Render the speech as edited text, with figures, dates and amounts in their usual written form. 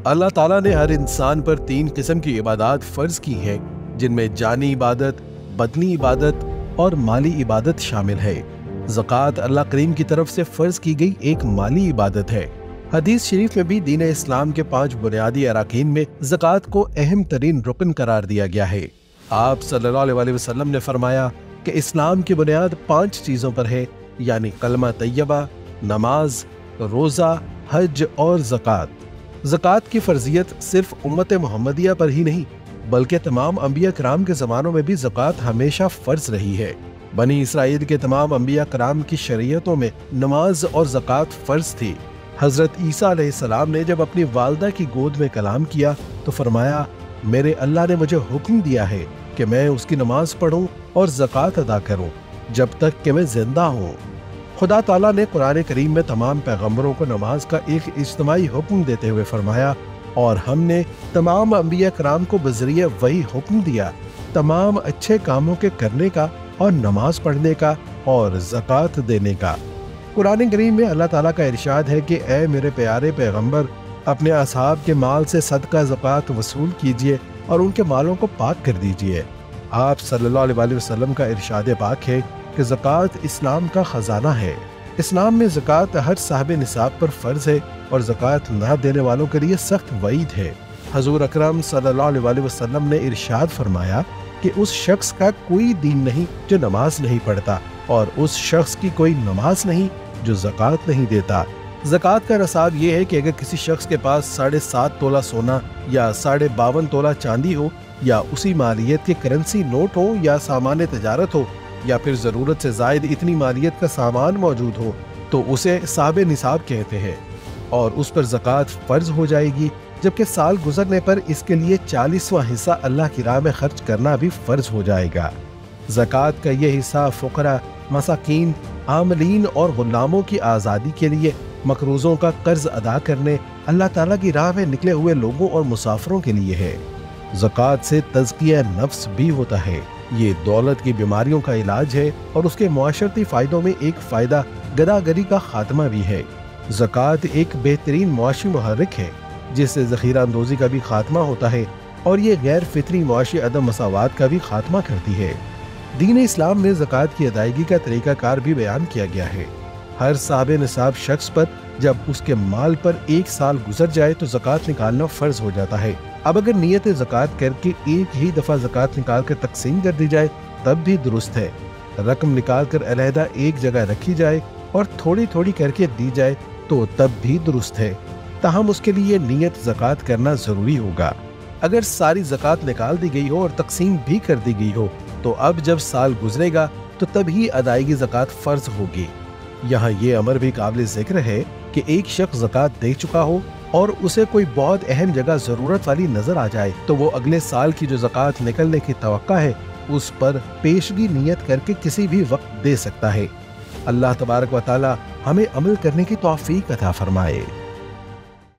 अल्लाह ताला ने हर इंसान पर 3 किस्म की इबादत फर्ज की है, जिनमें जानी इबादत, बदनी इबादत और माली इबादत शामिल है। ज़कात अल्लाह करीम की तरफ से फर्ज की गई एक माली इबादत है। हदीस शरीफ में भी दीन इस्लाम के 5 बुनियादी अराकीन में ज़कात को अहम तरीन रुकन करार दिया गया है। आप सल्लल्लाहु अलैहि वसल्लम ने फरमाया कि इस्लाम की बुनियाद 5 चीज़ों पर है, यानी कलमा तैयबा, नमाज, रोज़ा, हज और ज़कात। ज़कात की फर्जियत सिर्फ उम्मत मोहम्मदिया पर ही नहीं, बल्कि तमाम अंबिया कराम के ज़मानों में भी ज़कात हमेशा फ़र्ज रही है। बनी इसराइल के तमाम अंबिया कराम की शरीयतों में नमाज और ज़कात फ़र्ज थी। हज़रत ईसा अलैहिस्सलाम ने जब अपनी वालदा की गोद में कलाम किया तो फरमाया, मेरे अल्लाह ने मुझे हुक्म दिया है कि मैं उसकी नमाज पढ़ूं और ज़कात अदा करूं जब तक कि मैं जिंदा हूं। खुदा ताला ने कुरान करीम में तमाम पैगम्बरों को नमाज का एक इज्तिमाई हुक्म देते हुए फरमाया, और हमने तमाम अंबिया कराम को बज़रिए वही हुक्म दिया तमाम अच्छे कामों के करने का और नमाज पढ़ने का और ज़कात देने का। कुरान करीम में अल्लाह ताला का इरशाद है कि ऐ मेरे प्यारे पैगम्बर, अपने असहाब के माल से सदका ज़कात वसूल कीजिए और उनके मालों को पाक कर दीजिए। आप सल्लल्लाहु अलैहि वसल्लम का इरशाद पाक है कि ज़कात इस्लाम का खजाना है। इस्लाम में ज़कात हर साहिब निसाब पर फर्ज है और ज़कात न देने वालों के लिए सख्त वईद है। हजूर अकरम सल्लल्लाहु अलैहि वसल्लम ने इरशाद फरमाया कि उस शख्स का कोई दीन नहीं जो नमाज नहीं पढ़ता, और उस शख्स की कोई नमाज नहीं जो ज़कात नहीं देता। ज़कात का नसाब ये है कि अगर किसी शख्स के पास 7.5 तोला सोना या 52.5 तोला चांदी हो, या उसी मालियत के करेंसी नोट हो, या सामान तजारत हो, या फिर ज़रूरत से ज़ायद इतनी मालियत का सामान मौजूद हो, तो उसे साहिब निसाब कहते हैं और उस पर ज़कात फ़र्ज हो जाएगी। जबकि साल गुजरने पर इसके लिए 40वां हिस्सा अल्लाह की राह में खर्च करना भी फ़र्ज हो जाएगा। ज़कात का ये हिस्सा फ़ुक़रा, मसाकीन, आमलीन और गुलामों की आज़ादी के लिए, मकरूज़ों का कर्ज अदा करने, अल्लाह ताला की राह में निकले हुए लोगों और मुसाफिरों के लिए है। ज़कात से तज़किया नफ्स भी होता है। ये दौलत की बीमारियों का इलाज है और उसके मुआशरती फ़ायदों में एक फ़ायदा गदागरी का खात्मा भी है। ज़कात एक बेहतरीन मुआशी मुहर्रिक है जिससे ज़ख़ीरा अंदोज़ी का भी खात्मा होता है, और ये गैर फितरी मुआशी अदम मसावात का भी खात्मा करती है। दीन इस्लाम में ज़कात की अदायगी का तरीक़ाकार भी बयान किया गया है। हर साहिब निसाब शख्स पर जब उसके माल पर 1 साल गुजर जाए तो ज़कात निकालना फ़र्ज हो जाता है। अब अगर नियत ज़कात करके एक ही दफ़ा ज़कात निकाल कर तकसीम कर दी जाए तब भी दुरुस्त है। रकम निकाल कर अलहदा एक जगह रखी जाए और थोड़ी थोड़ी करके दी जाए तो तब भी दुरुस्त है, ताहम उसके लिए नियत ज़कात करना ज़रूरी होगा। अगर सारी ज़कात निकाल दी गई हो और तकसीम भी कर दी गई हो तो अब जब साल गुजरेगा तो तभी अदायगी ज़कात फ़र्ज होगी। यहाँ ये अमर भी काबिल ज़िक्र है कि एक शख्स ज़कात दे चुका हो और उसे कोई बहुत अहम जगह ज़रूरत वाली नजर आ जाए तो वो अगले साल की जो ज़कात निकलने की तवक्का है उस पर पेशगी नियत करके किसी भी वक्त दे सकता है। अल्लाह तबारक व तआला हमें अमल करने की तौफीक अता फरमाए।